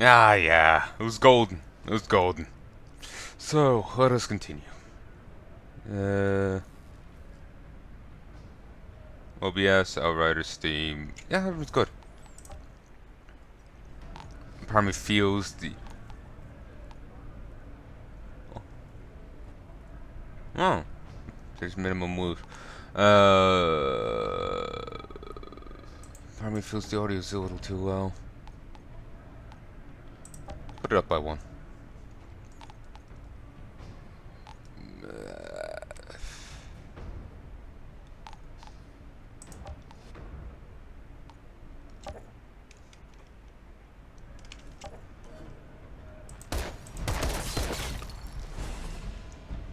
Ah, yeah. It was golden. It was golden. So, let us continue. Uh, OBS, Outriders, Steam. Yeah, everything's good. Part of me feels the... Oh, there's minimum move. Part of me feels the audio's a little too low. Put it up by one.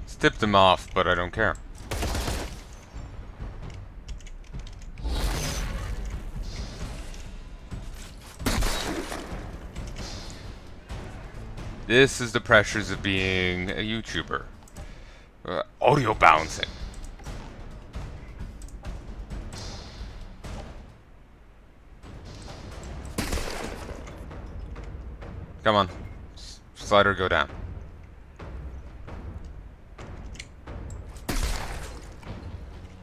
It's tipped them off, but I don't care. This is the pressures of being a YouTuber. Audio bouncing. Come on. Slider, go down.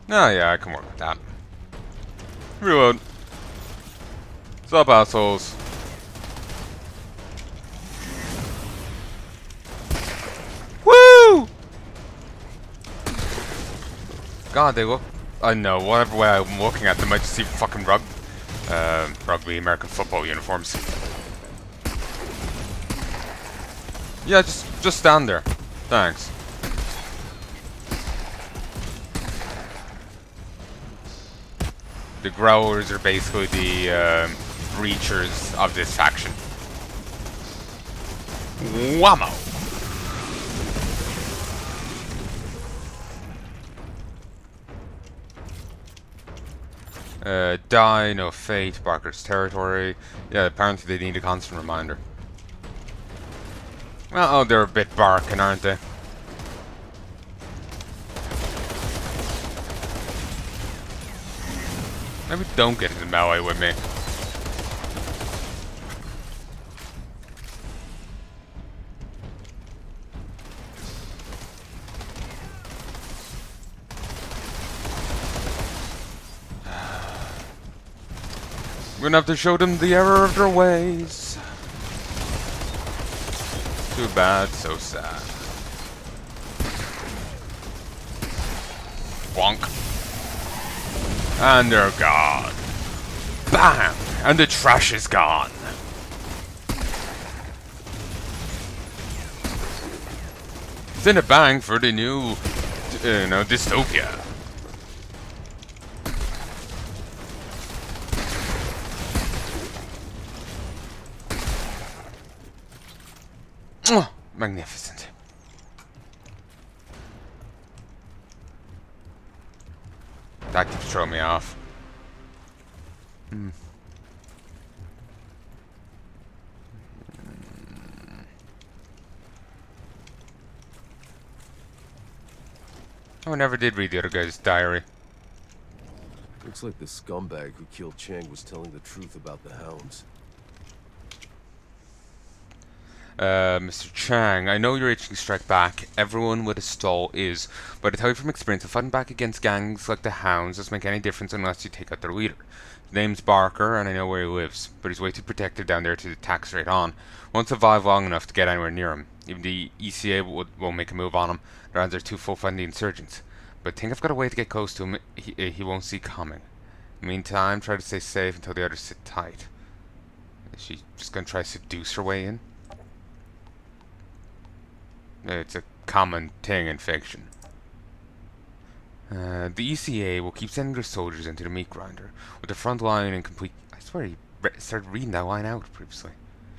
Oh yeah, I can work with that. Reload. What's up, assholes? Woo! God, they look... I know, whatever way I'm looking at them, I just see fucking rugby American football uniforms. Yeah, just stand there. Thanks. The Growlers are basically the breachers of this faction. Whammo! Die, no fate, Barker's territory. Yeah, apparently they need a constant reminder. Well, oh, they're a bit barking, aren't they? Maybe don't get into melee with me. We're gonna have to show them the error of their ways. Too bad, so sad. Bonk. And they're gone. Bam! And the trash is gone. Send a bang for the new, dystopia. Magnificent. That keeps throwing me off. Oh, I never did read the other guy's diary. Looks like the scumbag who killed Chang was telling the truth about the hounds. Mr. Chang, I know you're itching to strike back. Everyone with a stall is. But I tell you from experience, that fighting back against gangs like the Hounds doesn't make any difference unless you take out their leader. His name's Barker, and I know where he lives, but he's way too protected down there to attack straight on. Won't survive long enough to get anywhere near him. Even the ECA won't make a move on him. Their hands are too full fighting the insurgents. But I think I've got a way to get close to him he won't see coming. Meantime, try to stay safe until the others sit tight. Is she just gonna try to seduce her way in? It's a common thing in fiction. The ECA will keep sending their soldiers into the meat grinder, with the front line in complete... I swear he started reading that line out previously.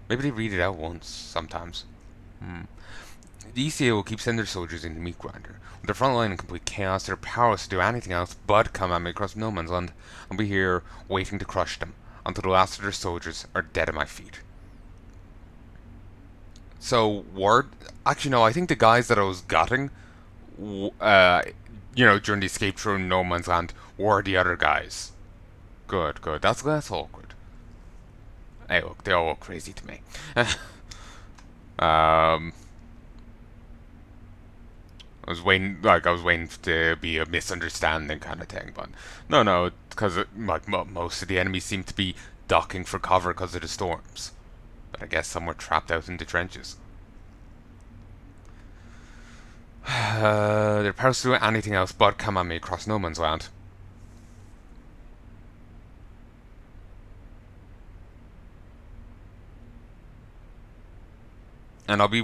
Maybe they read it out once, sometimes. The ECA will keep sending their soldiers into the meat grinder, with the front line in complete chaos. They're powerless to do anything else but come at me across no man's land. I'll be here waiting to crush them, until the last of their soldiers are dead at my feet. So, word... Actually, no, I think the guys that I was gutting, during the escape through No Man's Land, were the other guys. Good, good. That's less awkward. Hey, look, they all look crazy to me. um, I was waiting to be a misunderstanding kind of thing, but no, because like most of the enemies seem to be ducking for cover because of the storms. But I guess some were trapped out in the trenches. They're supposed to do anything else but come at me across no man's land. And I'll be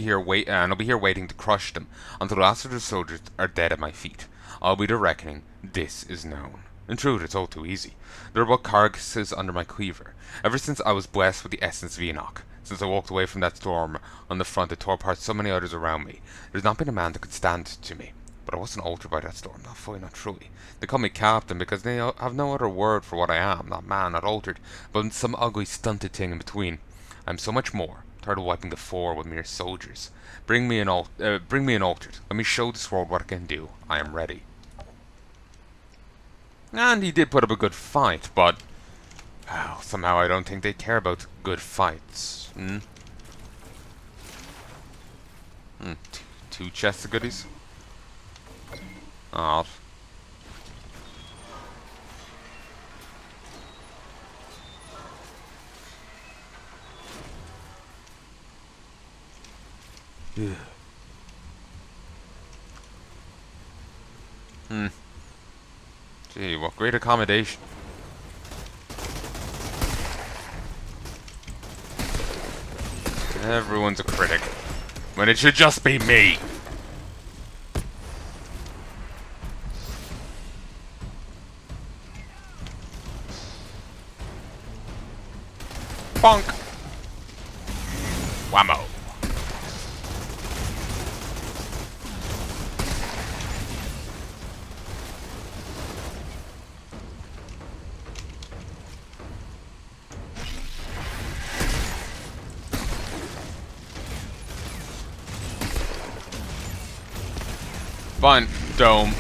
here waiting to crush them until the last of the soldiers are dead at my feet. I'll be the reckoning. This is known. In truth, it's all too easy. There are but carcasses under my cleaver. Ever since I was blessed with the essence of Enoch, since I walked away from that storm on the front that tore apart so many others around me, there's not been a man that could stand to me. But I wasn't altered by that storm, not fully, not truly. They call me captain because they have no other word for what I am, not man, not altered, but some ugly stunted thing in between. I'm so much more. Tired of wiping the floor with mere soldiers. Bring me an altered. Let me show this world what I can do. I am ready. And he did put up a good fight, but somehow I don't think they care about good fights. Two chests of goodies. Oh. Yeah. Gee, what great accommodation. Everyone's a critic. When it should just be me. Bonk. Whammo. Fine, dome.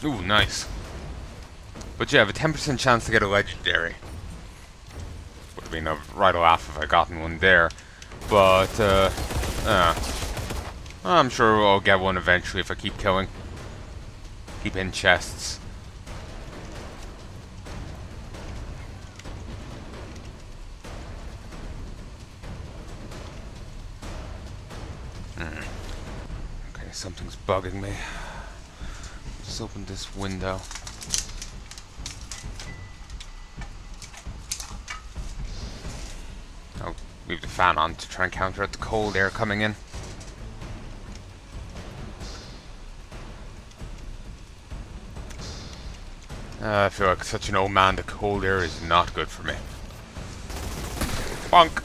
Ooh, nice. But yeah, I have a 10% chance to get a legendary. Would have been a right laugh if I gotten one there. But, I'm sure I'll get one eventually if I keep killing. Keep in chests. Okay, something's bugging me. Just open this window. I'll leave the fan on to try and counter out the cold air coming in. I feel like such an old man, the cold air is not good for me. Bonk!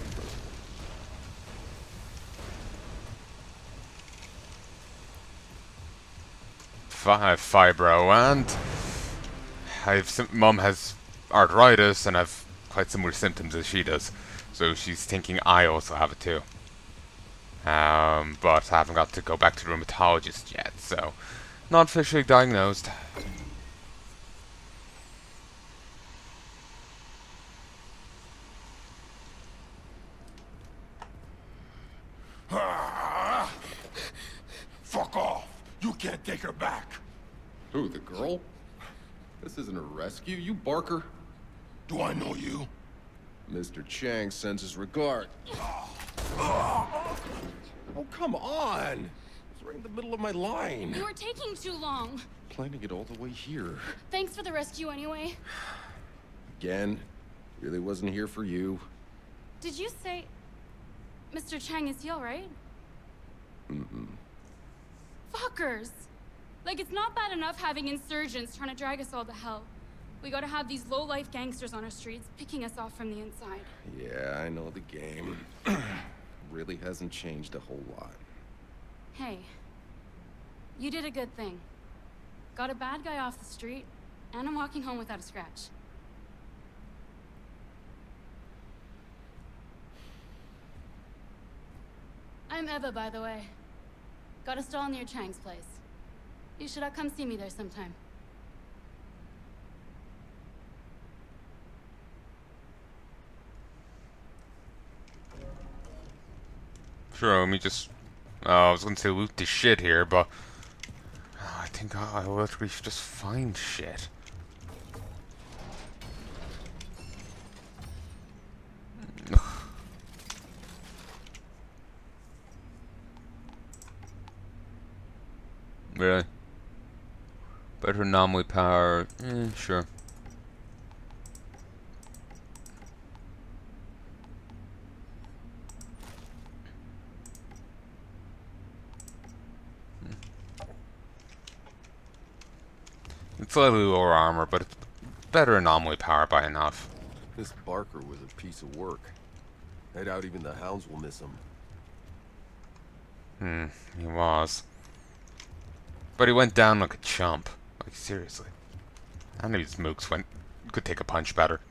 I have fibro and Mum has arthritis and I've quite similar symptoms as she does. So she's thinking I also have it too. But I haven't got to go back to the rheumatologist yet, so not officially diagnosed. Fuck off! You can't take her back! Who, the girl? This isn't a rescue, you barker. Do I know you? Mr. Chang sends his regard. Oh, come on! It's right in the middle of my line. You were taking too long. Planning it all the way here. Thanks for the rescue anyway. Again, really wasn't here for you. Did you say... Mr. Chang is he alright? Mm-mm. Fuckers! Like, it's not bad enough having insurgents trying to drag us all to hell. We gotta have these low-life gangsters on our streets picking us off from the inside. Yeah, I know the game. Really hasn't changed a whole lot. Hey, you did a good thing. Got a bad guy off the street, and I'm walking home without a scratch. I'm Eva, by the way. Got a stall near Chang's place. You should come see me there sometime. Sure, let me just... I was gonna say loot the shit here, but... I think I literally should just find shit. Really? Better anomaly power. Sure. It's slightly lower armor, but it's better anomaly power by enough. This Barker was a piece of work. I doubt even the hounds will miss him. He was. But he went down like a chump. Like, seriously. I knew these mooks could take a punch better.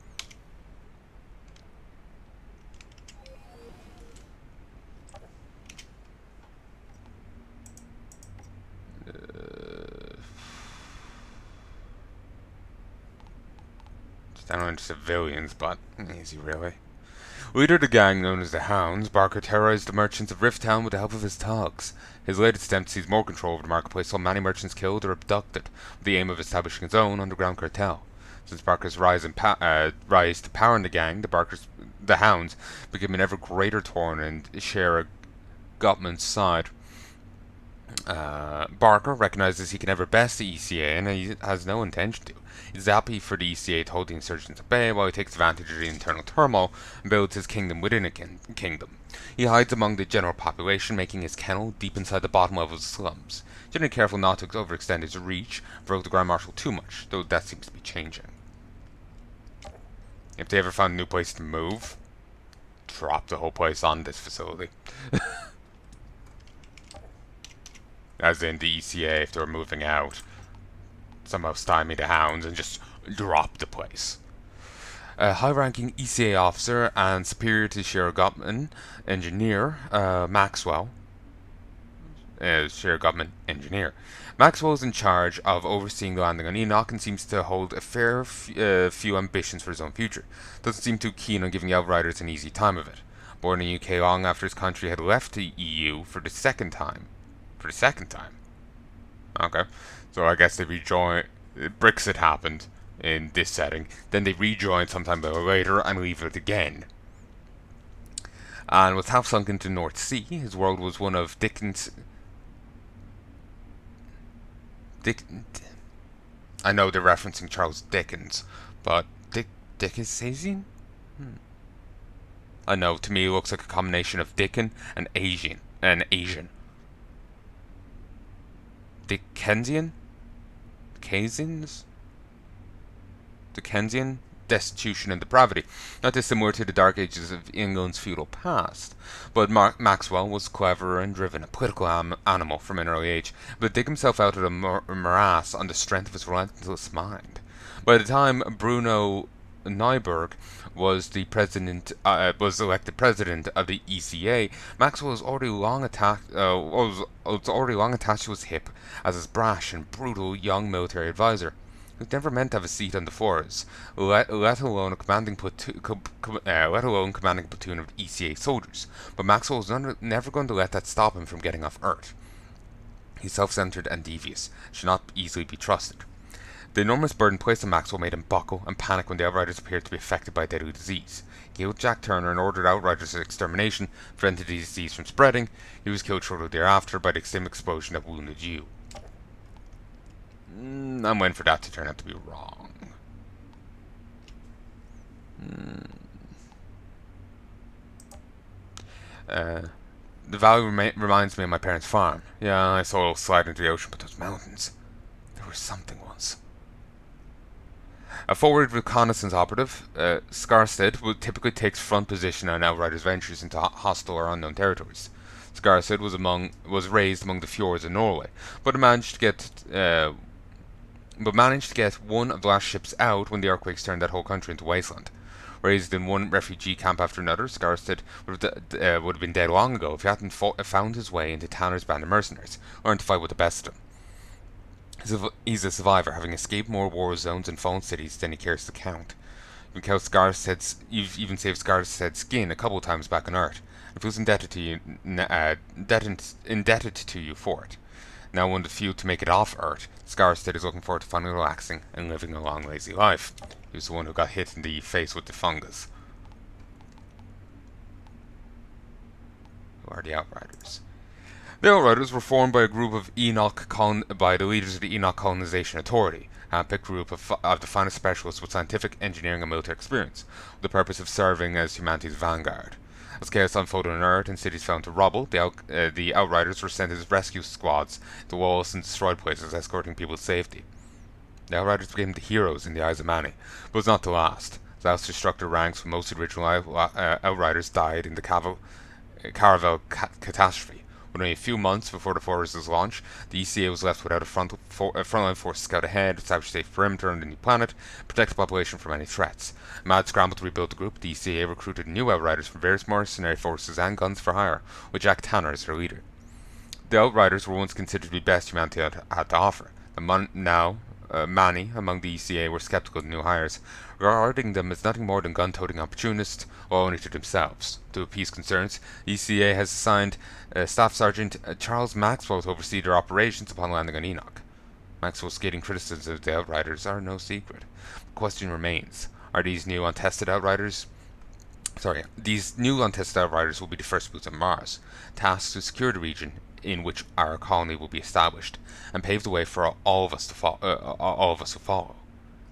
Just down on civilians, but is he really? Leader of the gang known as the Hounds, Barker terrorized the merchants of Rift Town with the help of his thugs. His latest attempt to seize more control over the marketplace saw many merchants killed or abducted, with the aim of establishing his own underground cartel. Since Barker's rise to power in the gang, the Hounds became an ever greater thorn and share a Gutman's side. Barker recognizes he can never best the ECA, and he has no intention to. He's happy for the ECA to hold the insurgents at bay while he takes advantage of the internal turmoil and builds his kingdom within a kingdom. He hides among the general population, making his kennel deep inside the bottom levels of slums. Generally careful not to overextend his reach, provoke the Grand Marshal too much, though that seems to be changing. If they ever found a new place to move, drop the whole place on this facility. As in the ECA, if they were moving out, somehow stymie the Hounds and just drop the place. A high-ranking ECA officer and superior to Sheriff Gutman engineer, Maxwell. Sheriff Gutman engineer. Maxwell is in charge of overseeing the landing on Enoch and seems to hold a fair few ambitions for his own future. Doesn't seem too keen on giving the Outriders an easy time of it. Born in the UK long after his country had left the EU for the second time. For the second time? Okay. So I guess they rejoined. Brexit happened in this setting. Then they rejoined sometime later and leave it again. And was half sunk into the North Sea. His world was one of I know they're referencing Charles Dickens, but Dickensian? I know, to me it looks like a combination of Dickon and Asian. Dickensian? Dickensian? Destitution and depravity, not dissimilar to the dark ages of England's feudal past. But Maxwell was clever and driven, a political animal from an early age, but dig himself out of the morass on the strength of his relentless mind. By the time Bruno Neuberg was elected president of the ECA, Maxwell was already long attached to his hip as his brash and brutal young military advisor. He was never meant to have a seat on the force, let alone commanding a platoon of ECA soldiers. But Maxwell was never going to let that stop him from getting off Earth. He's self-centered and devious, should not easily be trusted. The enormous burden placed on Maxwell made him buckle and panic when the Outriders appeared to be affected by a deadly disease. He killed Jack Turner and ordered Outriders' extermination, prevented the disease from spreading. He was killed shortly thereafter by the same explosion that wounded you. I'm waiting for that to turn out to be wrong. The valley reminds me of my parents' farm. Yeah, I saw it slide into the ocean, but those mountains. where something was. A forward reconnaissance operative, Skarstead typically takes front position on Outriders' ventures into hostile or unknown territories. Skarstead was raised among the fjords of Norway, but managed to get one of the last ships out when the earthquakes turned that whole country into wasteland. Raised in one refugee camp after another, Skarstead would have been dead long ago if he hadn't found his way into Tanner's band of mercenaries, learned to fight with the best of them. He's a survivor, having escaped more war zones and fallen cities than he cares to count. You've even saved Skarstead's skin a couple of times back on Earth, and feels indebted to you for it. Now one of the few to make it off Earth, Skarstead is looking forward to finally relaxing and living a long, lazy life. He was the one who got hit in the face with the fungus. Who are the Outriders? The Outriders were formed by a group of by the leaders of the Enoch Colonization Authority, a picked group of the finest specialists with scientific, engineering, and military experience, with the purpose of serving as humanity's vanguard. As chaos unfolded on Earth and cities fell into rubble, the Outriders were sent as rescue squads to walls and destroyed places, escorting people to safety. The Outriders became the heroes in the eyes of many, but was not to last. Zaustra struck their ranks when most of the original Outriders died in the Caravel catastrophe. But only a few months before the Forest's launch, the ECA was left without a frontline force to scout ahead, establish a safe perimeter on the new planet, protect the population from any threats. A mad scramble to rebuild the group, the ECA recruited new Outriders from various mercenary forces and guns for hire, with Jack Tanner as their leader. The Outriders were once considered to be best humanity had to offer. Many among the ECA were skeptical of the new hires, regarding them as nothing more than gun-toting opportunists, or only to themselves. To appease concerns, the ECA has assigned Staff Sergeant Charles Maxwell to oversee their operations upon landing on Enoch. Maxwell's scathing criticisms of the Outriders are no secret. The question remains, are these new untested Outriders will be the first boots on Mars, tasked to secure the region in which our colony will be established, and pave the way for all of us to follow.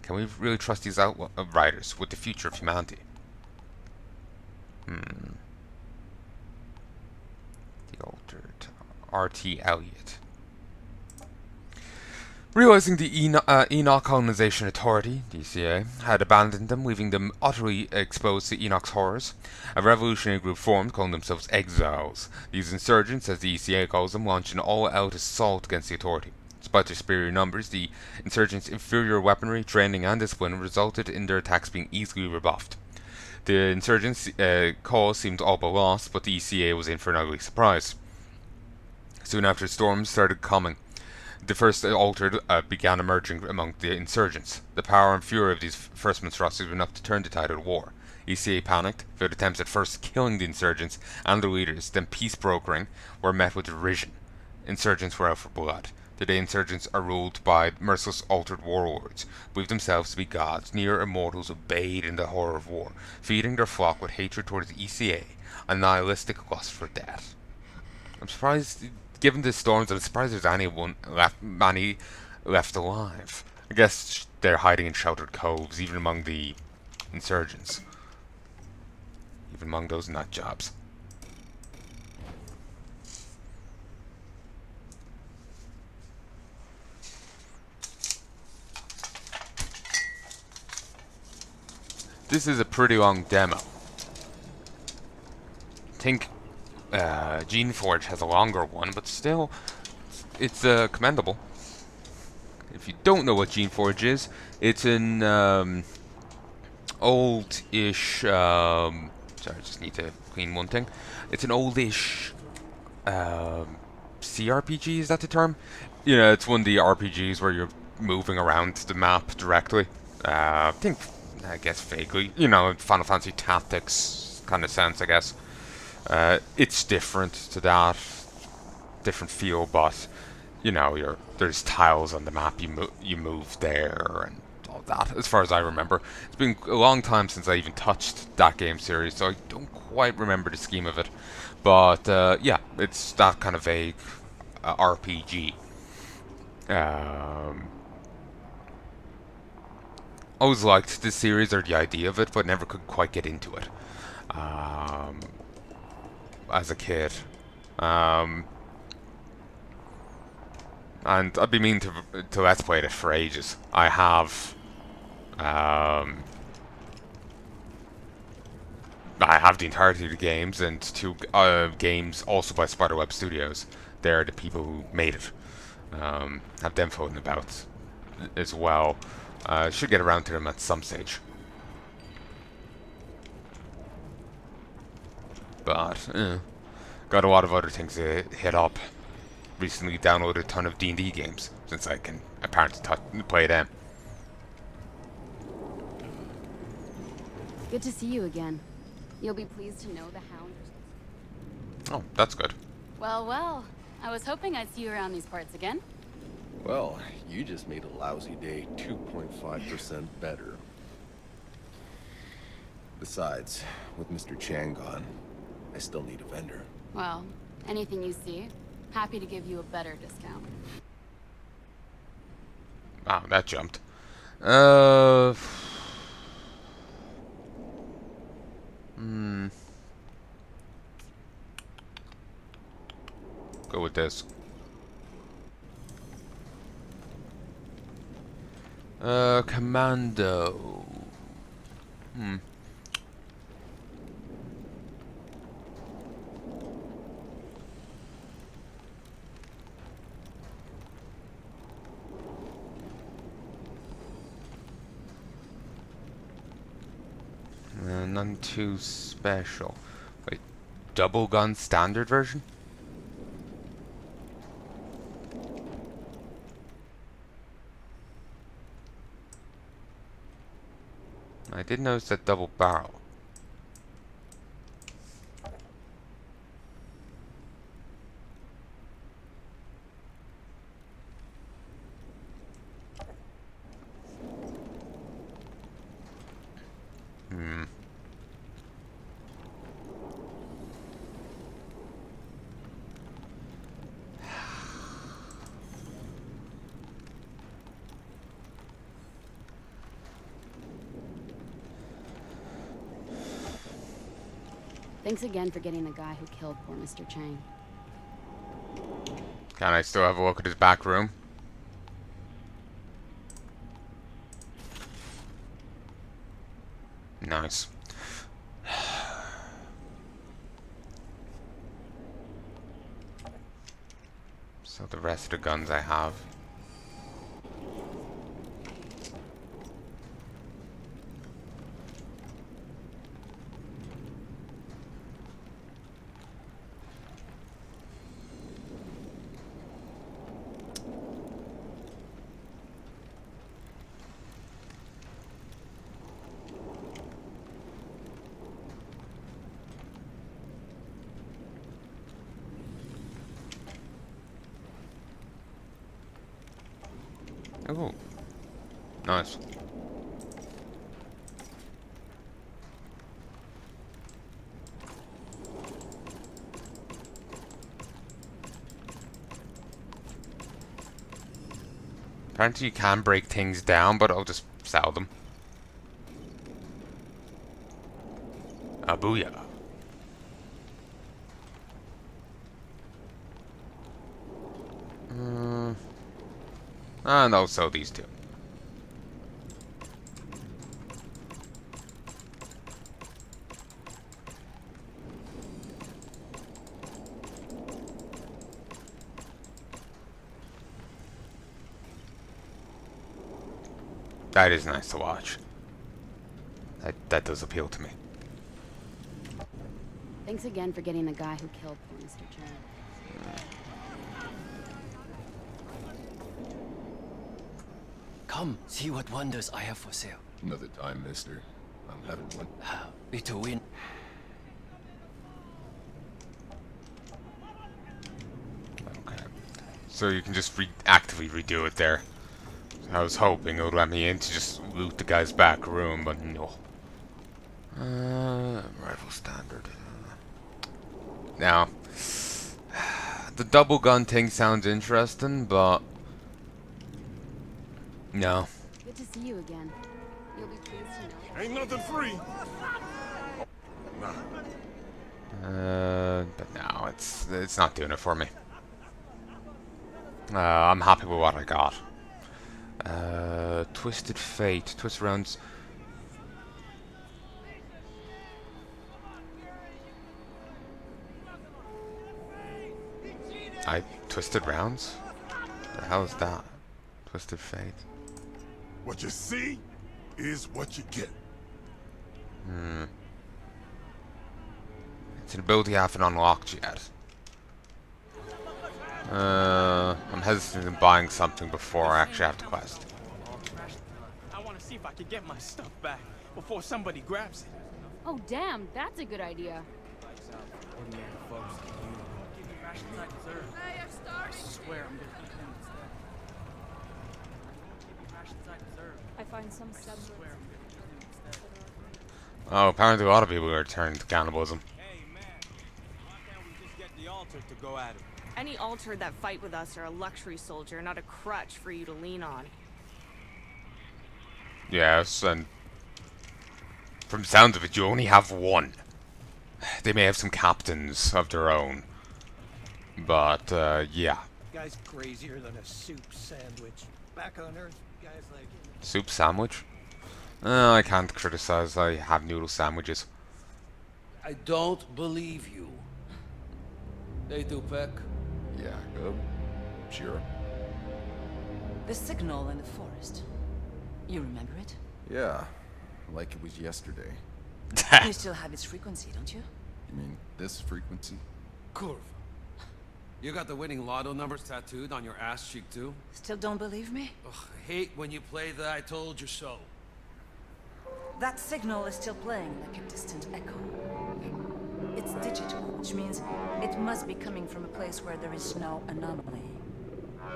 Can we really trust these Outriders with the future of humanity? The altered R.T. Elliot. Realizing the Enoch Colonization Authority, DCA, had abandoned them, leaving them utterly exposed to Enoch's horrors, a revolutionary group formed, calling themselves Exiles. These insurgents, as the ECA calls them, launched an all-out assault against the Authority. Despite their superior numbers, the insurgents' inferior weaponry, training, and discipline resulted in their attacks being easily rebuffed. The insurgents' cause seemed all but lost, but the ECA was in for an ugly surprise. Soon after storms started coming, the first altered began emerging among the insurgents. The power and fury of these first monstrosities were enough to turn the tide of the war. ECA panicked, failed attempts at first killing the insurgents and their leaders, then peace brokering, were met with derision. Insurgents were out for blood. Today insurgents are ruled by merciless altered warlords, believe themselves to be gods, near immortals obeyed in the horror of war, feeding their flock with hatred towards the ECA, a nihilistic lust for death. I'm surprised, given the storms, I'm surprised there's many left alive. I guess they're hiding in sheltered coves, even among the insurgents. Even among those nut jobs. This is a pretty long demo. I think Geneforge has a longer one, but still, it's commendable. If you don't know what Geneforge is, it's an old-ish. Sorry, I just need to clean one thing. It's an oldish CRPG. Is that the term? You know, it's one of the RPGs where you're moving around the map directly. I guess vaguely, you know, Final Fantasy Tactics kind of sense, I guess. It's different to that, different feel, but you know, there's tiles on the map. You move there and all that. As far as I remember, it's been a long time since I even touched that game series, so I don't quite remember the scheme of it. But yeah, it's that kind of vague RPG. Always liked this series or the idea of it, but never could quite get into it as a kid. And I've been meaning to let's play it for ages. I have the entirety of the games and two games also by Spiderweb Studios. They're the people who made it. Have them floating about as well. Should get around to them at some stage. But got a lot of other things to hit up. Recently downloaded a ton of D&D games since I can apparently play them. Good to see you again. You'll be pleased to know the Hound. Oh, that's good. Well, well. I was hoping I'd see you around these parts again. Well, you just made a lousy day 2.5% better. Besides, with Mr. Chang gone, I still need a vendor. Well, anything you see, happy to give you a better discount. Wow, that jumped. Go with this. Commando. Hmm. None too special. Wait, double gun standard version? I did notice that double barrel. Thanks again for getting the guy who killed poor Mr. Chang. Can I still have a look at his back room? Nice. So the rest of the guns I have. Oh, nice. Apparently you can break things down, but I'll just sell them. Ah, booyah. And I'll sell these two. That is nice to watch. That does appeal to me. Thanks again for getting the guy who killed poor Mr. Chang. Come, see what wonders I have for sale. Another time, mister. I'm having one. Little win. Okay. So you can just actively redo it there. I was hoping it would let me in to just loot the guy's back room, but no. Rifle standard. Now, the double gun thing sounds interesting, but no. Good to see you again. You'll be pleased to know. Ain't nothing free. But no, it's not doing it for me. I'm happy with what I got. Twisted Fate. Twist rounds. Twisted rounds? The hell is that? Twisted Fate. What you see is what you get. It's an ability I haven't unlocked yet. I'm hesitant in buying something before I actually have the quest. I want to see if I can get my stuff back before somebody grabs it. Oh, damn, that's a good idea. I find some subreddits. Oh, apparently a lot of people are turning to cannibalism. Hey man, why can't we just get the altar to go at him? Any altar that fight with us are a luxury soldier, not a crutch for you to lean on. Yes, and from the sounds of it, you only have one. They may have some captains of their own. But, yeah. Guy's crazier than a soup sandwich. Back on Earth, guys like... Soup sandwich? I can't criticize. I have noodle sandwiches. I don't believe you. Hey, Tupac. Yeah, sure. The signal in the forest. You remember it? Yeah, like it was yesterday. You still have its frequency, don't you? You mean this frequency? Curve. You got the winning lotto numbers tattooed on your ass cheek, too? Still don't believe me? Ugh, I hate when you play the I told you so. That signal is still playing like a distant echo. It's digital, which means it must be coming from a place where there is no anomaly.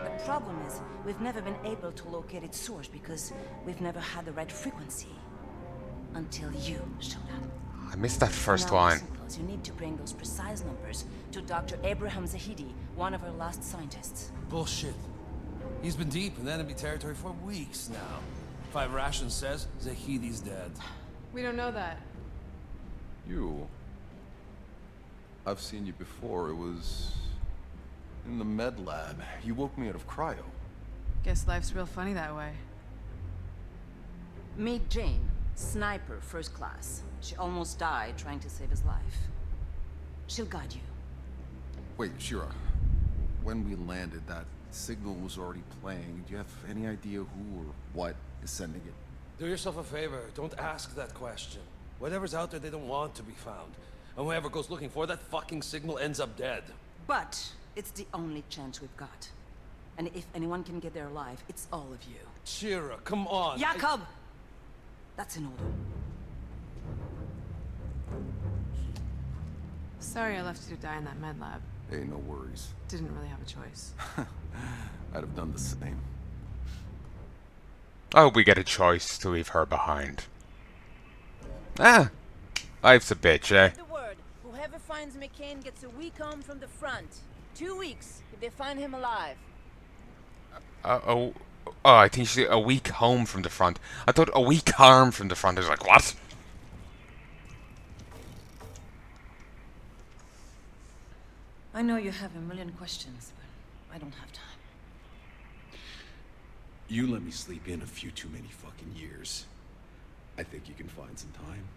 The problem is, we've never been able to locate its source because we've never had the right frequency. Until you showed up. I missed that first Now line. listen close. You need to bring those precise numbers to Dr. Abraham Zahidi, one of our last scientists. Bullshit. He's been deep in enemy territory for weeks now. 5 Rations says Zahidi's dead. We don't know that. You. I've seen you before. It was in the med lab. You woke me out of cryo. Guess life's real funny that way. Meet Jane, sniper, first class. She almost died trying to save his life. She'll guide you. Wait, Shira. When we landed, that signal was already playing. Do you have any idea who or what is sending it? Do yourself a favor. Don't ask that question. Whatever's out there, they don't want to be found. And whoever goes looking for that fucking signal ends up dead. But it's the only chance we've got. And if anyone can get there alive, it's all of you. Shira, come on. Jakob! That's an order. Sorry I left you to die in that med lab. Hey, no worries. Didn't really have a choice. I'd have done the same. I hope we get a choice to leave her behind. Ah! Life's a bitch, eh? The word. Whoever finds McCain gets a week home from the front. 2 weeks if they find him alive. Oh, I think she's a week home from the front. I thought a week harm from the front. I was like, what? I know you have a million questions, but I don't have time. You let me sleep in a few too many fucking years. I think you can find some time.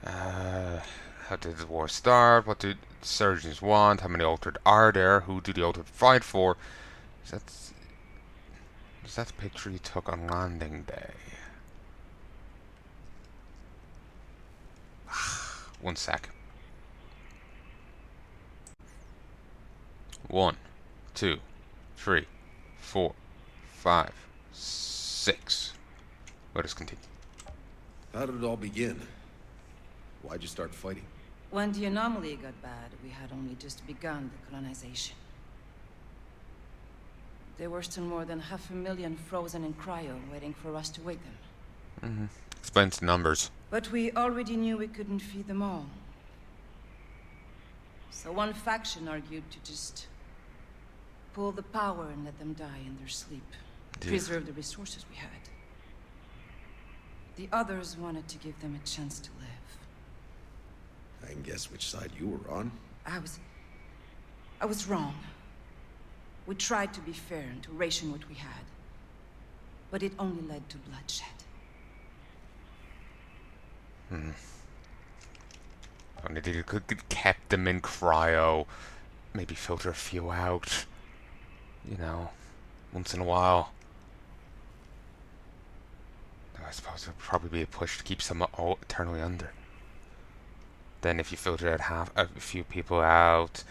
How did the war start? What did surgeons want? How many altered are there? Who do the altered fight for? Is that the picture you took on landing day? 1 sec. 1, 2, 3, 4, 5, 6. Let us continue. How did it all begin? Why'd you start fighting? When the anomaly got bad, we had only just begun the colonization. There were still more than 500,000 frozen in cryo waiting for us to wake them. Explains the numbers. But we already knew we couldn't feed them all. So one faction argued to just pull the power and let them die in their sleep. Dude. Preserve the resources we had. The others wanted to give them a chance to live. I can guess which side you were on. I was wrong. We tried to be fair and to ration what we had. But it only led to bloodshed. Only they could have kept them in cryo. Maybe filter a few out. You know, once in a while. Though I suppose it would probably be a push to keep some eternally under. Then if you filter out a few people out,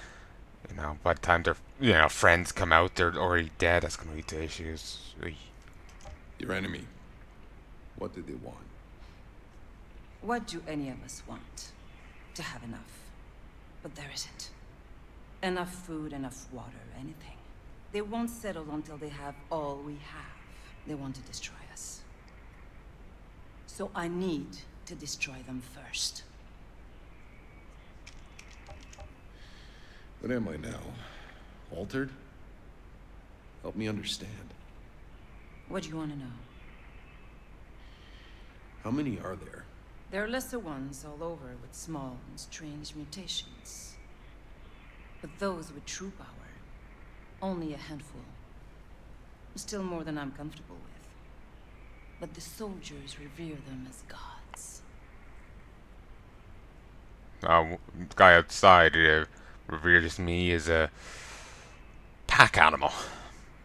you know, by the time their friends come out, they're already dead. That's gonna lead to issues. Oy. Your enemy. What did they want? What do any of us want? To have enough. But there isn't. Enough food, enough water, anything. They won't settle until they have all we have. They want to destroy us. So I need to destroy them first. What am I now? Altered? Help me understand. What do you want to know? How many are there? There are lesser ones all over with small and strange mutations. But those with true power, only a handful. Still more than I'm comfortable with. But the soldiers revere them as gods. Guy outside reveres me as a pack animal.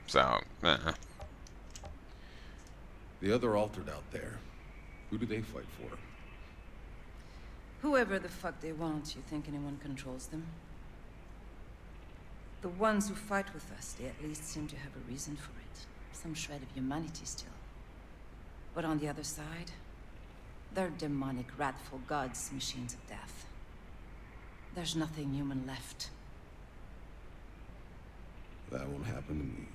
So, The other altered out there. Who do they fight for? Whoever the fuck they want, you think anyone controls them? The ones who fight with us, they at least seem to have a reason for it. Some shred of humanity still. But on the other side, they're demonic, wrathful gods, machines of death. There's nothing human left. That won't happen to me.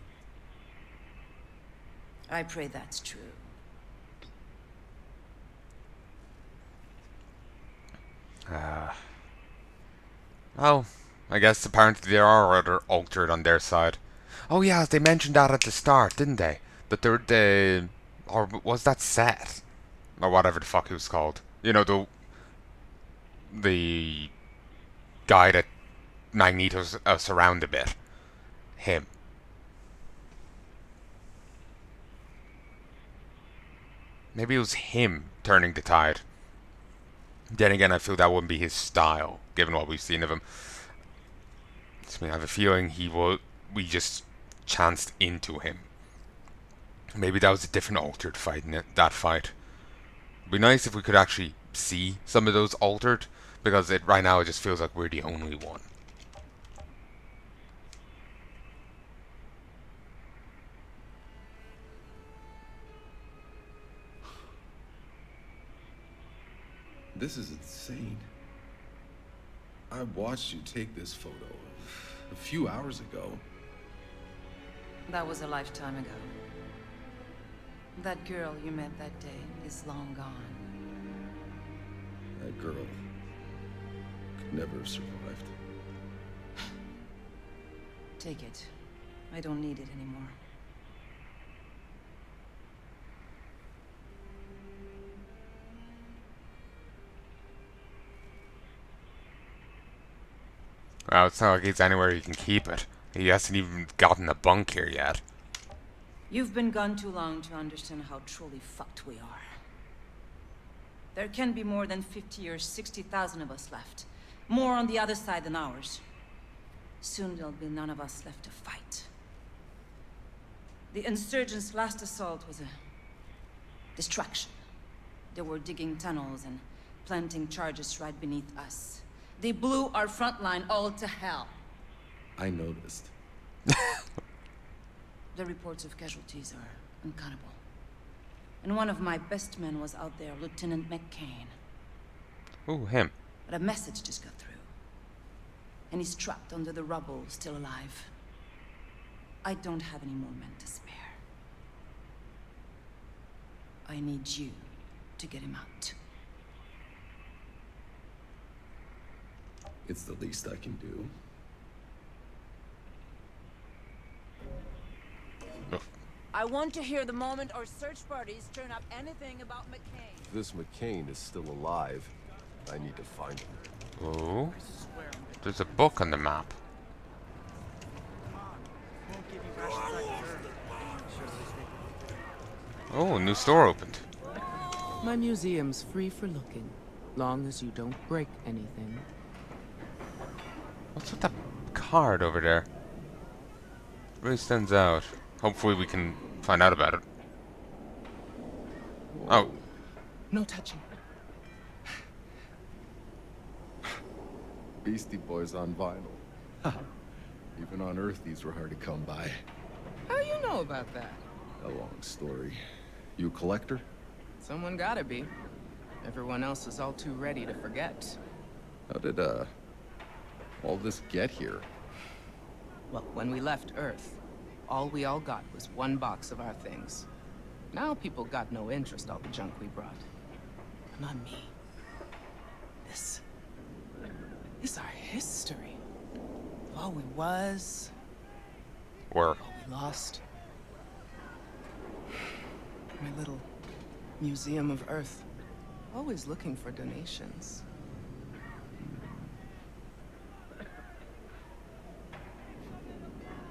I pray that's true. well, I guess apparently there are other altered on their side. Oh yeah, they mentioned that at the start, didn't they? But or was that Seth? Or whatever the fuck he was called. You know, the guy that Magneto's around a bit. Him. Maybe it was him turning the tide. Then again, I feel that wouldn't be his style, given what we've seen of him. So I have a feeling we just chanced into him. Maybe that was a different altered fight in that fight. It'd be nice if we could actually see some of those altered, because right now it just feels like we're the only one. This is insane. I watched you take this photo a few hours ago. That was a lifetime ago. That girl you met that day is long gone. That girl could never have survived. Take it. I don't need it anymore. Well, it's not like it's anywhere you can keep it. He hasn't even gotten a bunk here yet. You've been gone too long to understand how truly fucked we are. There can be more than 50 or 60,000 of us left. More on the other side than ours. Soon there'll be none of us left to fight. The insurgents' last assault was a distraction. They were digging tunnels and planting charges right beneath us. They blew our front line all to hell. I noticed. The reports of casualties are uncountable. And one of my best men was out there, Lieutenant McCain. Ooh, him. But a message just got through. And he's trapped under the rubble, still alive. I don't have any more men to spare. I need you to get him out. It's the least I can do. I want to hear the moment our search parties turn up anything about McCain. If this McCain is still alive, I need to find him. Oh, there's a book on the map. Oh, new store opened. My museum's free for looking, long as you don't break anything. What's with that card over there? Really stands out. Hopefully we can find out about it. Oh. No touching. Beastie Boys on vinyl. Even on Earth, these were hard to come by. How you know about that? A long story. You a collector? Someone gotta be. Everyone else is all too ready to forget. How did, all this get here? Well, when we left Earth, all we all got was one box of our things. Now people got no interest all the junk we brought. But not me. This is our history. All we was. Where? All we lost. My little museum of Earth. Always looking for donations.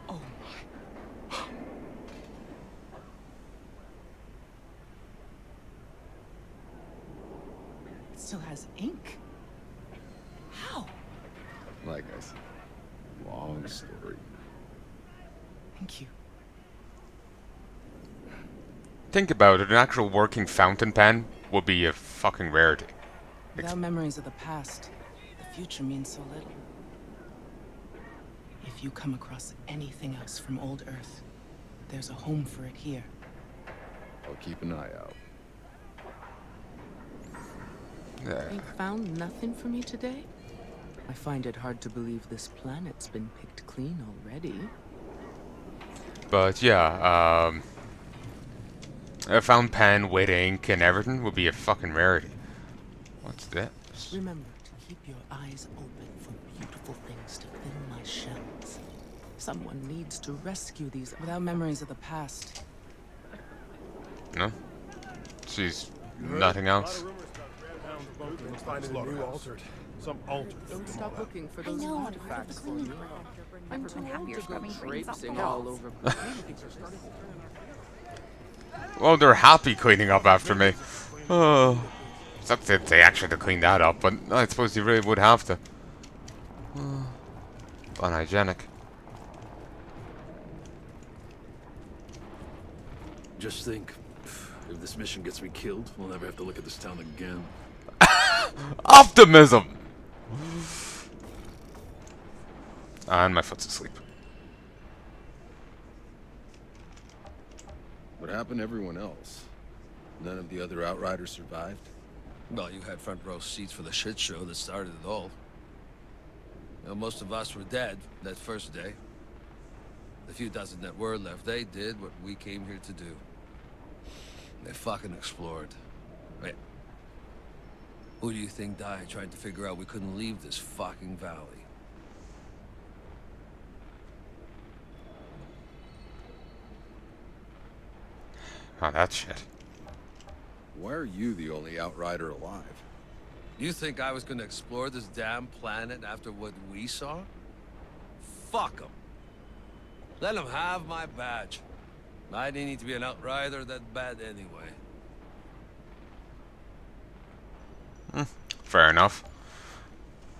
Oh my. It still has ink. How? Like I said, long story. Thank you. Think about it, an actual working fountain pen would be a fucking rarity. Without memories of the past, the future means so little. If you come across anything else from old Earth, there's a home for it here. I'll keep an eye out. You found nothing for me today? I find it hard to believe this planet's been picked clean already. But yeah, a fountain pen with ink and everything would be a fucking rarity. What's that? Remember to keep your eyes open for beautiful things to fill my shelves. Someone needs to rescue these without memories of the past. No? She's nothing else? Don't stop looking for those artifacts for me. I'm too happy you're scrubbing brains off the all walls. over. Well, they're happy cleaning up after me. Oh. Sucks that they actually had to clean that up, but I suppose you really would have to. Unhygienic. Just think, if this mission gets me killed, we'll never have to look at this town again. Optimism! And my foot's asleep. What happened to everyone else? None of the other Outriders survived? Well, you had front row seats for the shit show that started it all. You know, most of us were dead that first day. The few dozen that were left, they did what we came here to do. They fucking explored. Wait. Who do you think died trying to figure out we couldn't leave this fucking valley? Oh, that shit. Why are you the only Outrider alive? You think I was gonna explore this damn planet after what we saw? Fuck them. Let them have my badge. I didn't need to be an Outrider that bad anyway. Fair enough.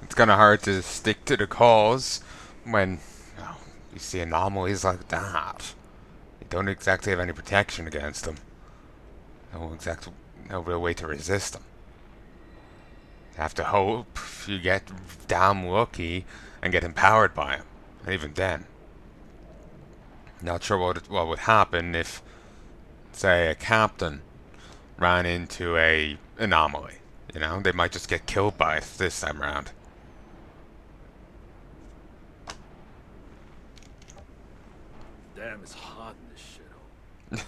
It's kind of hard to stick to the cause when you see anomalies like that. You don't exactly have any protection against them. No real way to resist them. You have to hope you get damn lucky and get empowered by them. And even then. Not sure what would happen if, say, a captain ran into a anomaly. You know, they might just get killed by it this time around. Damn, it's hot in this shithole.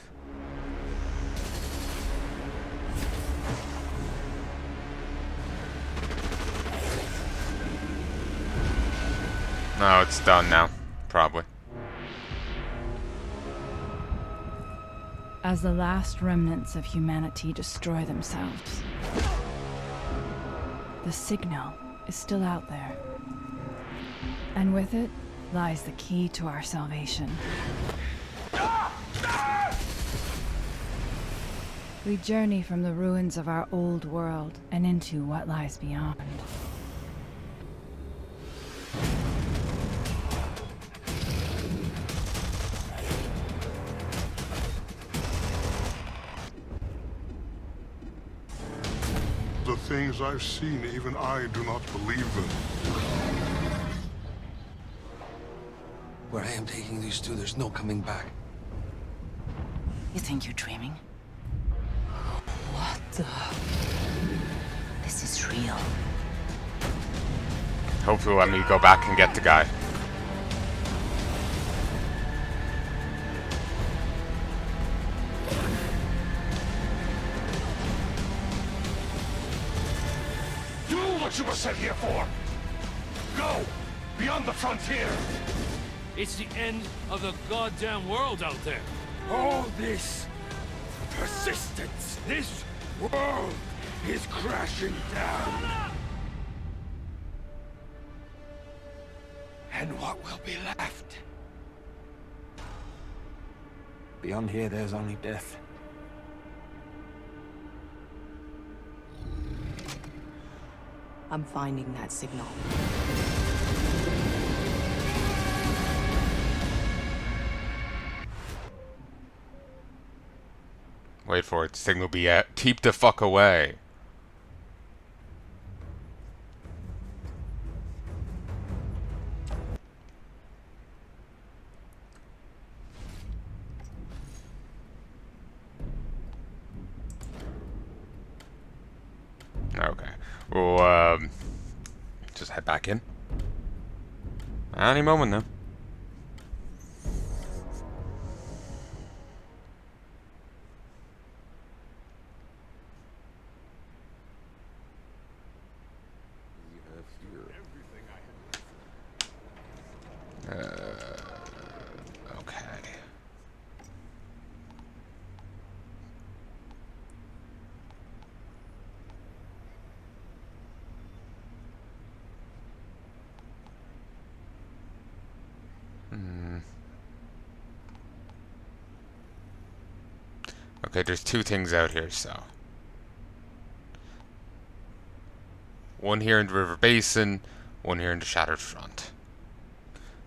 No, it's done now. Probably. as the last remnants of humanity destroy themselves. The signal is still out there. And with it lies the key to our salvation. We journey from the ruins of our old world and into what lies beyond. The things I've seen, even I do not believe them. Where I am taking these two, there's no coming back. You think you're dreaming? What the? This is real. Hopefully let me go back and get the guy. Do what you were sent here for! Go! Beyond the frontier! It's the end of the goddamn world out there. All this persistence, this world is crashing down. And what will be left? Beyond here, there's only death. I'm finding that signal. Wait for it. Signal be at. Keep the fuck away. Okay. We'll just head back in. Any moment now. Okay. Okay, there's two things out here, so. One here in the river basin, one here in the shattered front.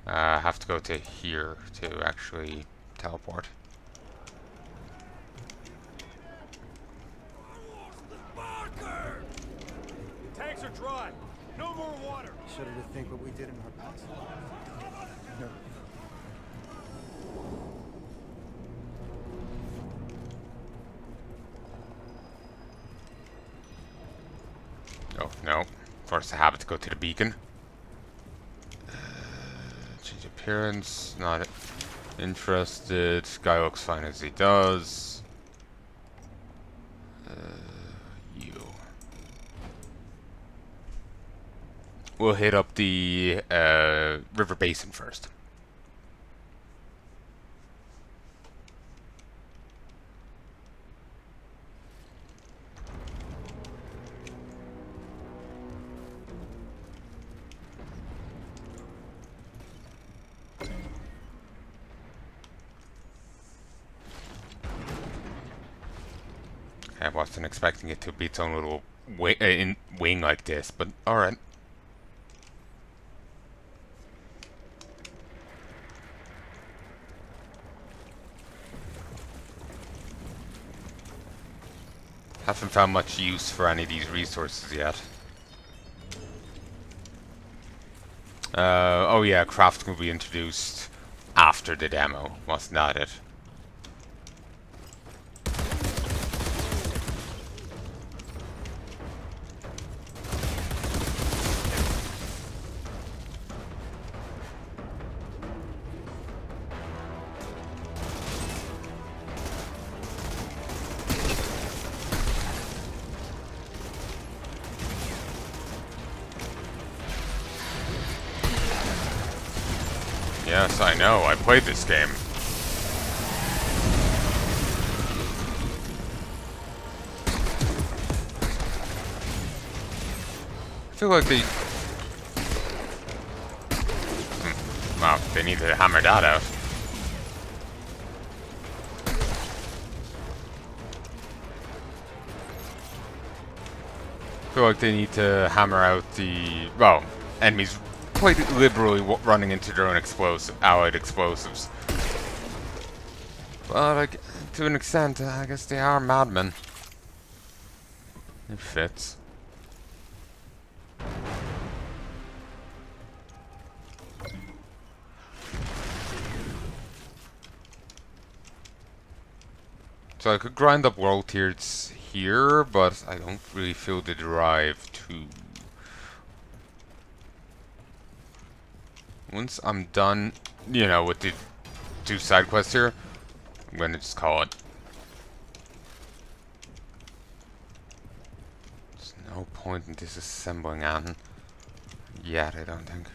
I have to go to here to actually teleport. Tanks are dry. No more water. Shudder to think what we did in our past. No. Oh, no. Force a habit to go to the beacon. Change appearance. Not interested. Guy looks fine as he does. You. We'll hit up the river basin first. I wasn't expecting it to be its own little wing like this, but alright. Haven't found much use for any of these resources yet. Oh yeah, crafting will be introduced after the demo, wasn't that it? Yes, I know. I played this game. feel like they... Well, they need to hammer that out. I feel like they need to hammer out the... Well, enemies quite liberally running into their own allied explosives. But like, to an extent, I guess they are madmen. It fits. So I could grind up world tiers here, but I don't really feel the drive to. Once I'm done, you know, with the 2 side quests here, I'm gonna just call it. There's no point in disassembling Anton yet, I don't think.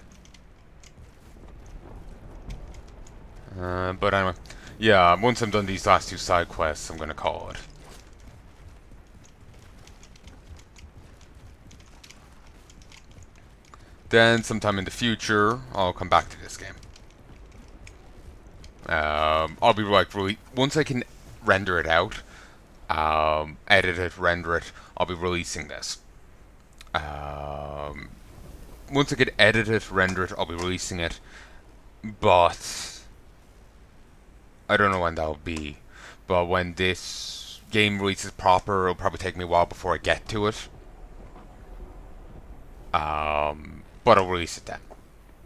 But anyway, yeah, once I'm done these last 2 side quests, I'm gonna call it. Then, sometime in the future, I'll come back to this game. I'll be like, really, once I can render it out, edit it, render it, I'll be releasing this. Once I can edit it, render it, I'll be releasing it. But I don't know when that'll be. But when this game releases proper, it'll probably take me a while before I get to it. But I'll release it then.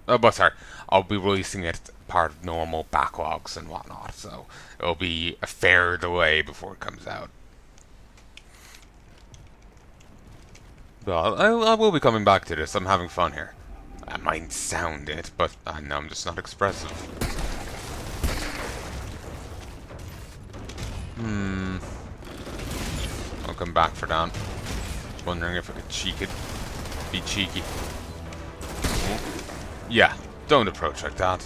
But sorry, I'll be releasing it part of normal backlogs and whatnot, so it'll be a fair delay before it comes out. But I will be coming back to this. I'm having fun here. I might sound it, but I know I'm just not expressive. I'll come back for that. Just wondering if I could cheek it. Be cheeky. Yeah, don't approach like that.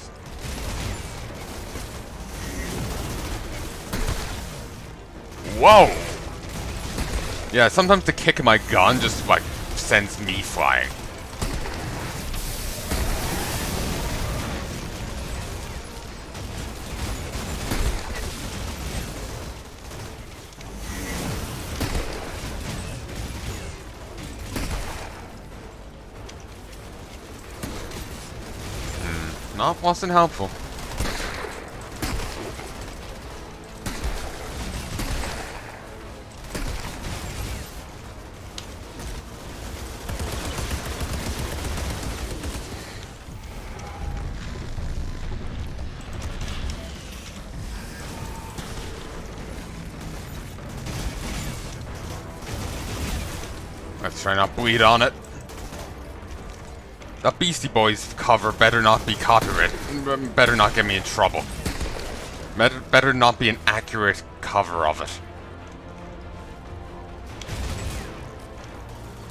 Whoa! Yeah, sometimes the kick of my gun just, like, sends me flying. Not wasn't helpful. Let's try not bleed on it. That Beastie Boys cover better not be copyright. Better not get me in trouble. Better not be an accurate cover of it.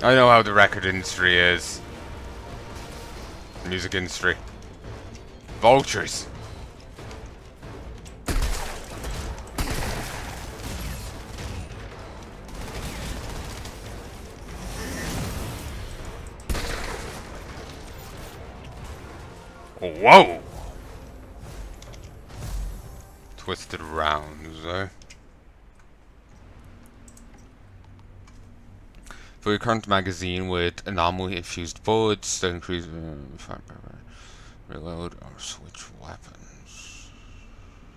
I know how the record industry is. Music industry. Vultures. Whoa! Twisted rounds, eh? For your current magazine with anomaly infused bullets that increase reload or switch weapons.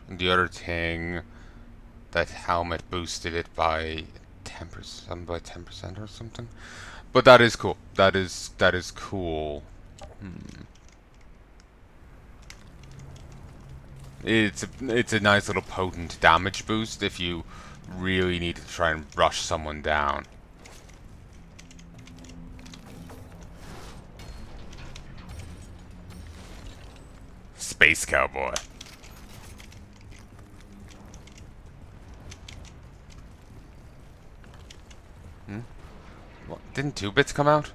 And the other thing, that helmet boosted it by 10%, by 10% or something. But that is cool. That is cool. It's a nice little potent damage boost if you really need to try and rush someone down. Space Cowboy. What? Didn't 2 bits come out?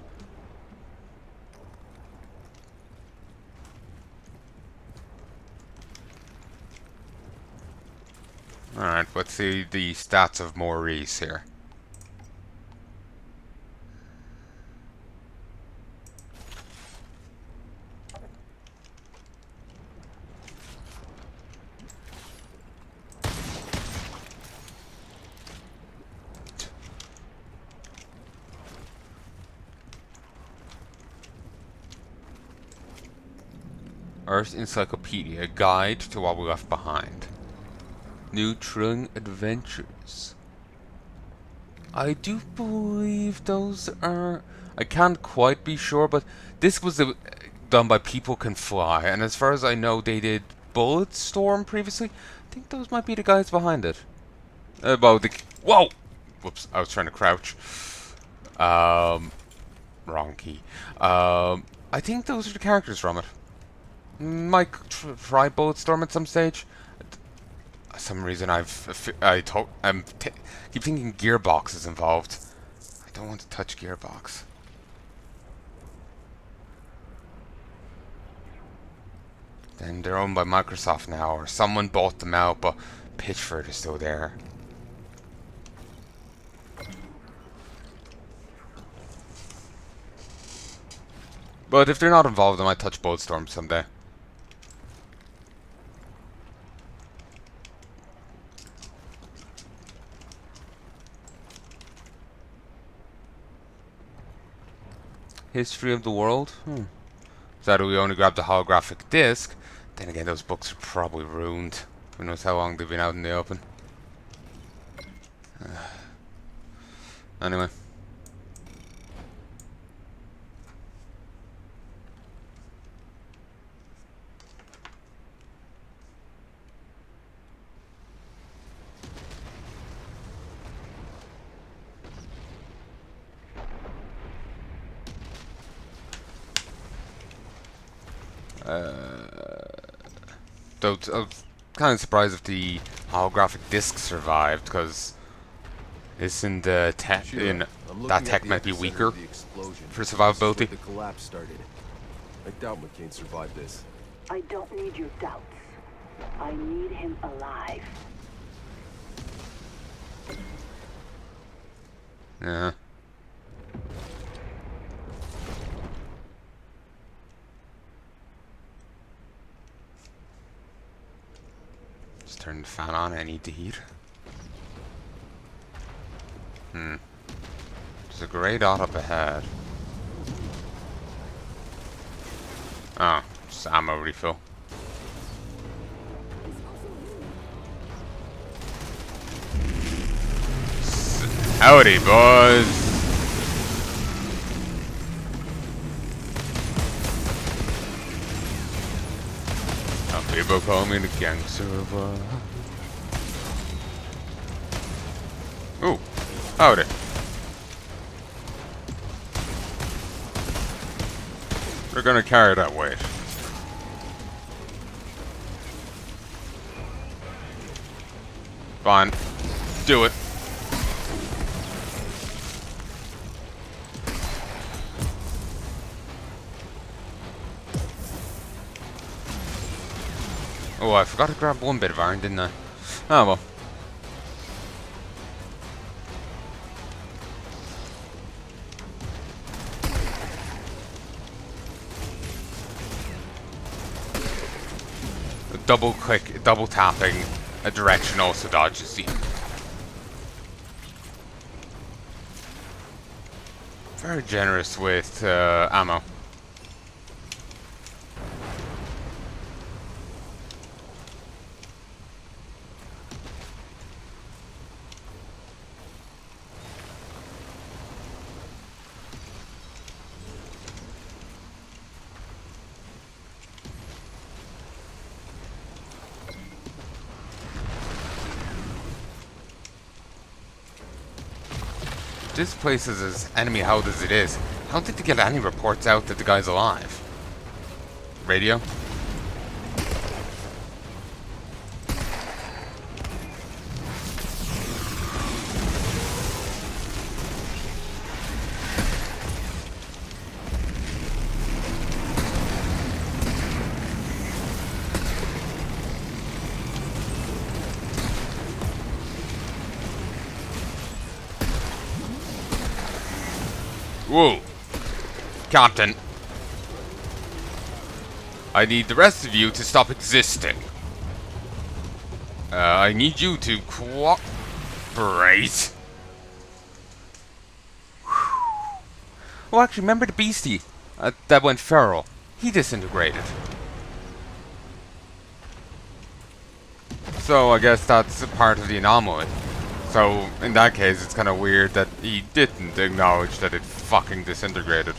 Alright, let's see the stats of Maurice here. Earth Encyclopedia, Guide to What We Left Behind. New thrilling adventures. I do believe those are... I can't quite be sure, but this was done by People Can Fly, and as far as I know, they did Bulletstorm previously. I think those might be the guys behind it. Well, whoa! Whoops, I was trying to crouch. Wrong key. I think those are the characters from it. Might try Bulletstorm at some stage. For some reason I'm keep thinking Gearbox is involved. I don't want to touch Gearbox. Then they're owned by Microsoft now, or someone bought them out, but Pitchford is still there. But if they're not involved, I might touch Bulletstorm someday. History of the world? So do we only grab the holographic disc? Then again, those books are probably ruined. Who knows how long they've been out in the open. Anyway. Though I was kind of surprised if the holographic disc survived, because isn't the tech that tech might be weaker for survivability. The collapse started. I doubt McCain survived this. I don't need your doubts. I need him alive. Yeah. Just turn the fan on. I need to heat. There's a grey dot up ahead. Oh, just ammo refill. Howdy, boys! Some people call me the gangster of Ooh, howdy. We're gonna carry that weight. Fine. Do it. Oh, I forgot to grab one bit of iron, didn't I? Oh well. Double click, double tapping a direction also dodges the. Very generous with ammo. This place is as enemy-held as it is. How did they get any reports out that the guy's alive? Radio? Whoa. Captain. I need the rest of you to stop existing. I need you to cooperate. Well, actually, remember the beastie that went feral? He disintegrated. So I guess that's a part of the anomaly. So in that case, it's kind of weird that he didn't acknowledge that it fucking disintegrated.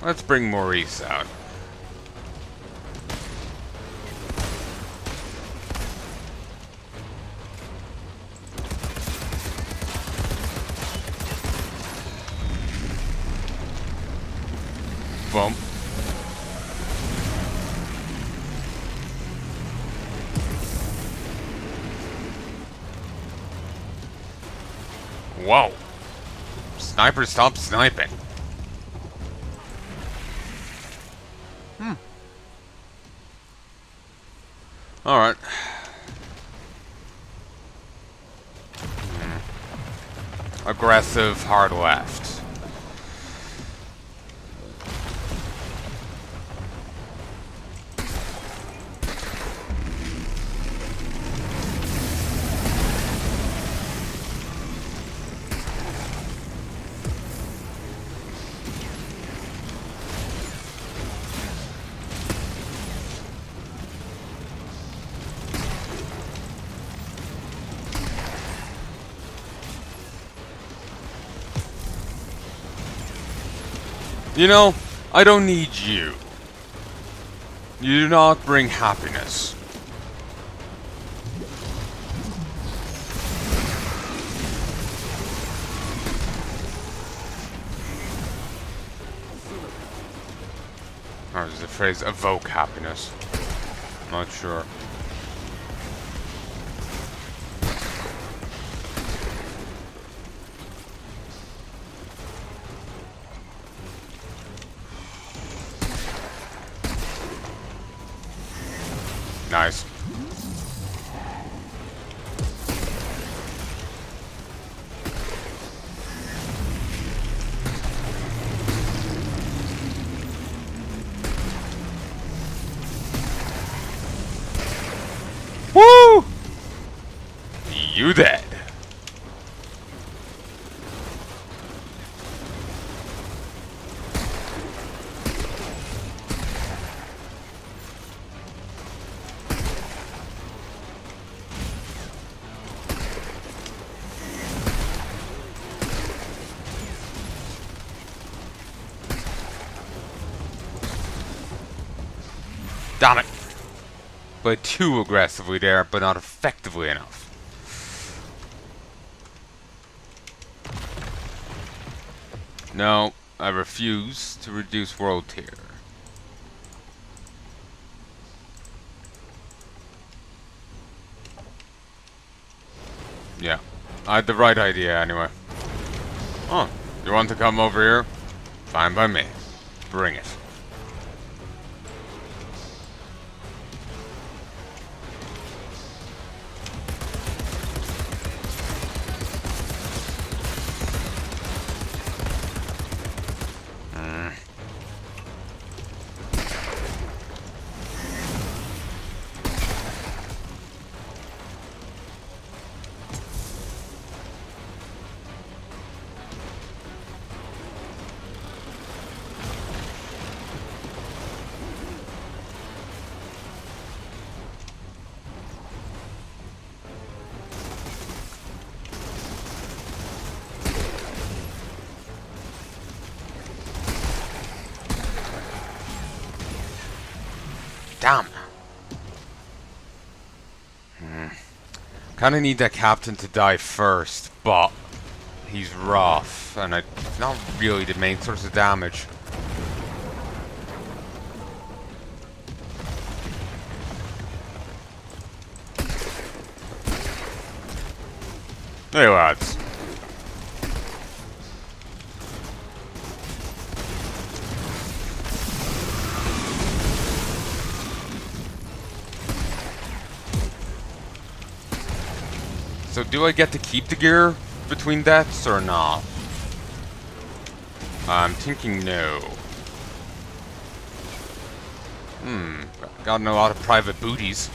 Let's bring Maurice out. Boom. Whoa. Sniper, stop sniping. Alright. Aggressive, hard left. You know, I don't need you. You do not bring happiness. Or is the phrase evoke happiness? Not sure. Nice. Woo! You dead. Damn it. Played too aggressively there, but not effectively enough. No, I refuse to reduce world tier. Yeah, I had the right idea anyway. Oh, you want to come over here? Fine by me. Bring it. Damn. Kinda need that captain to die first, but he's rough, and it's not really the main source of damage. Hey lads. So do I get to keep the gear between deaths or not? I'm thinking no. Gotten a lot of private booties.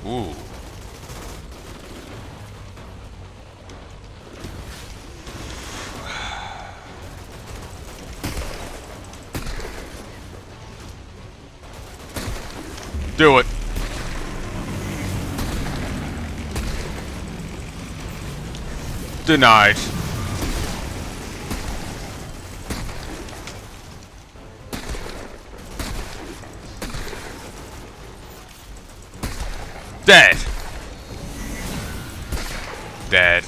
Ooh. Do it. Denied. Dead. Dead.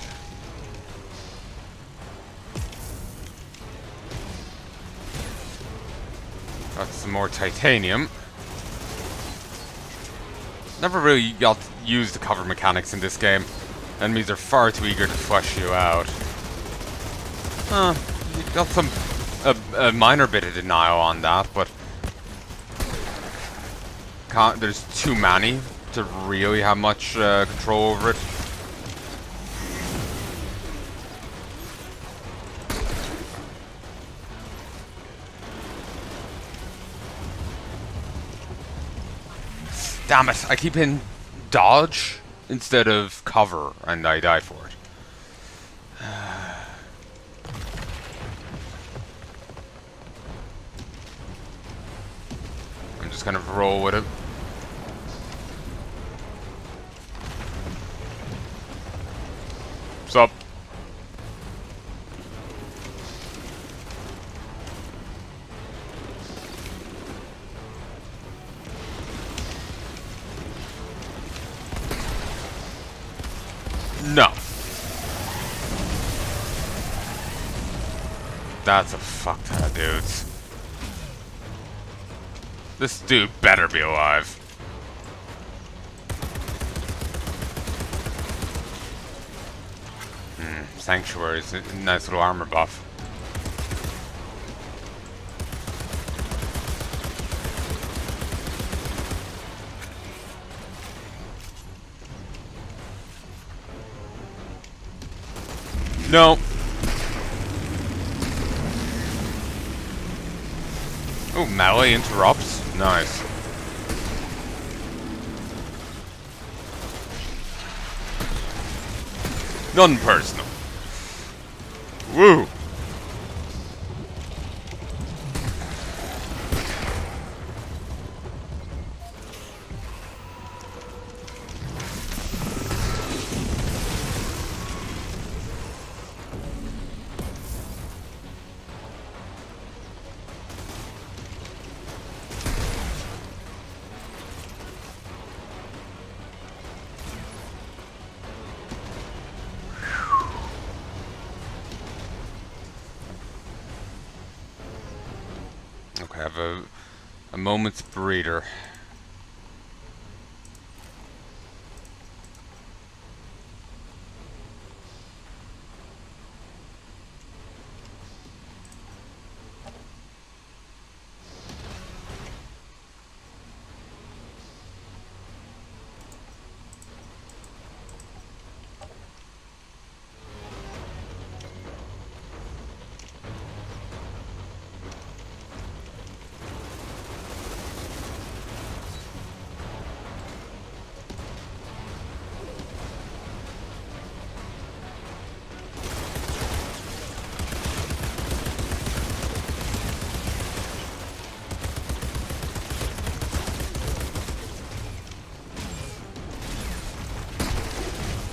Got some more titanium. Never really got to use the cover mechanics in this game. Enemies are far too eager to flush you out. You got a minor bit of denial on that, but there's too many to really have much control over it. Damn it, I keep hitting dodge instead of cover, and I die for it. I'm just gonna roll with it. What's up? No. That's a fuck ton of dudes. This dude better be alive. Sanctuary's a nice little armor buff. No. Oh, melee interrupts. Nice. None personal. Woo. Okay, I have a moment's breather.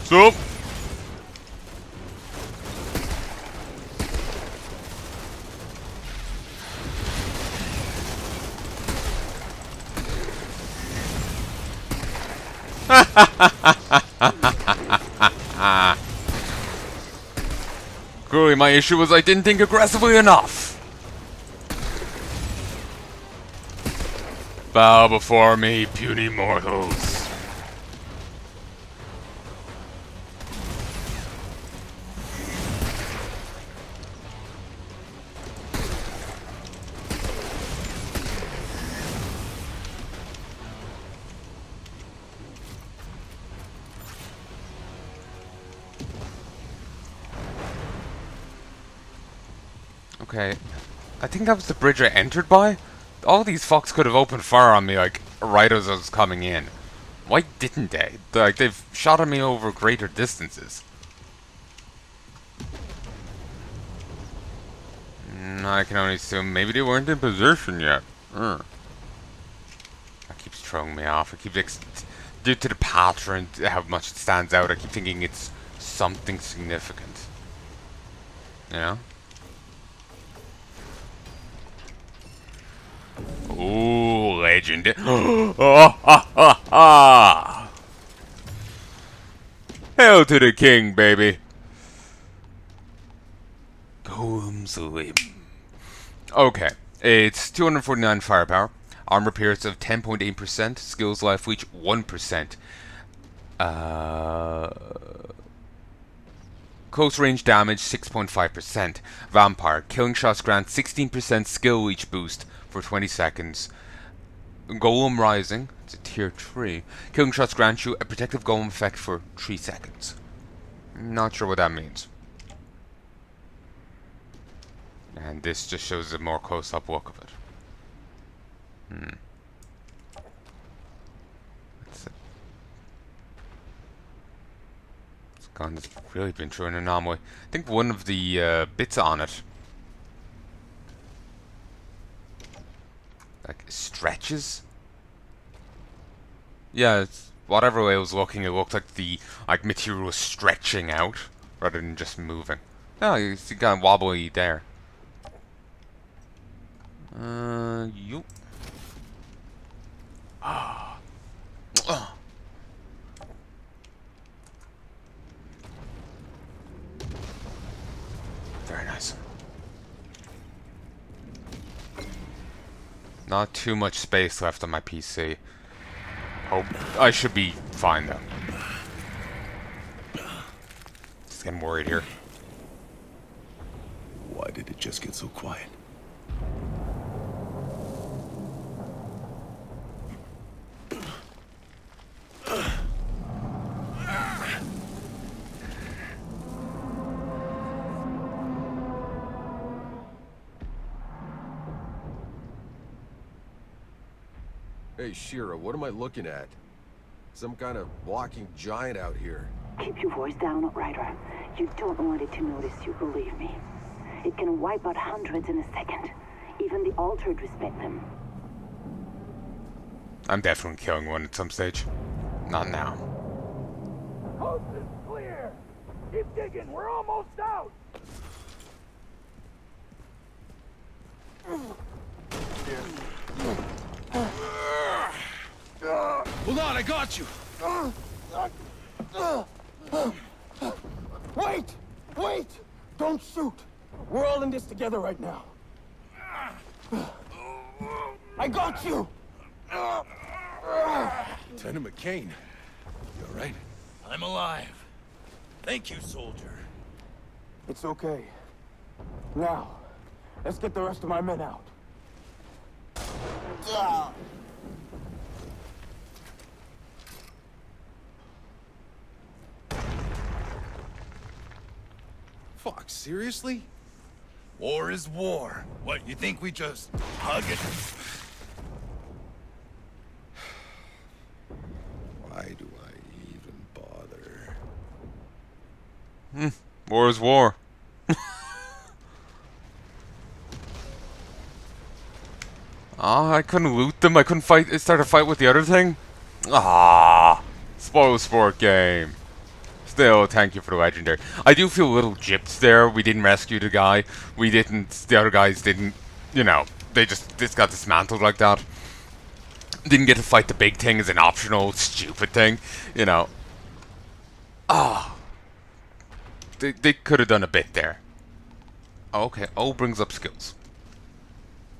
So. Clearly my issue was I didn't think aggressively enough. Bow before me, puny mortals. Okay, I think that was the bridge I entered by. All these fucks could have opened fire on me, like, right as I was coming in. Why didn't they? Like, they've shot at me over greater distances. I can only assume maybe they weren't in position yet. That keeps throwing me off. I keep, due to the pattern, how much it stands out, I keep thinking it's something significant. You know? Ooh, legend. Hail to the king, baby. Golem Slim. Okay, it's 249 firepower, armor pierce of 10.8%, skills life reach 1%. Close range damage 6.5%. Vampire, killing shots grant 16% skill reach boost for 20 seconds. Golem Rising, it's a tier 3. Killing shots grant you a protective golem effect for 3 seconds. Not sure what that means. And this just shows a more close-up look of it. This gun has really been through an anomaly. I think one of the bits on it, like, stretches. Yeah, it's, whatever way I was looking, it looked like the material was stretching out rather than just moving. Oh, you see, kind of wobbly there. You. Very nice. Not too much space left on my PC. Hope I should be fine though. Just getting worried here. Why did it just get so quiet? Hey, Shira, what am I looking at? Some kind of walking giant out here. Keep your voice down, Outrider. You don't want it to notice you, believe me. It can wipe out hundreds in a second. Even the Altered respect them. I'm definitely killing one at some stage. Not now. Coast is clear! Keep digging, we're almost out! Hold on, I got you! Wait! Wait! Don't shoot! We're all in this together right now. I got you! Lieutenant McCain, you alright? I'm alive. Thank you, soldier. It's okay. Now, let's get the rest of my men out. Fuck, seriously? War is war. What, you think we just hug it? Why do I even bother? War is war. I couldn't loot them. I couldn't start a fight with the other thing. Spoil sport game. Still, thank you for the legendary. I do feel a little gypped there. We didn't rescue the guy. The other guys didn't, you know, this got dismantled like that. Didn't get to fight the big thing as an optional stupid thing, you know. They could have done a bit there. Okay, O brings up skills.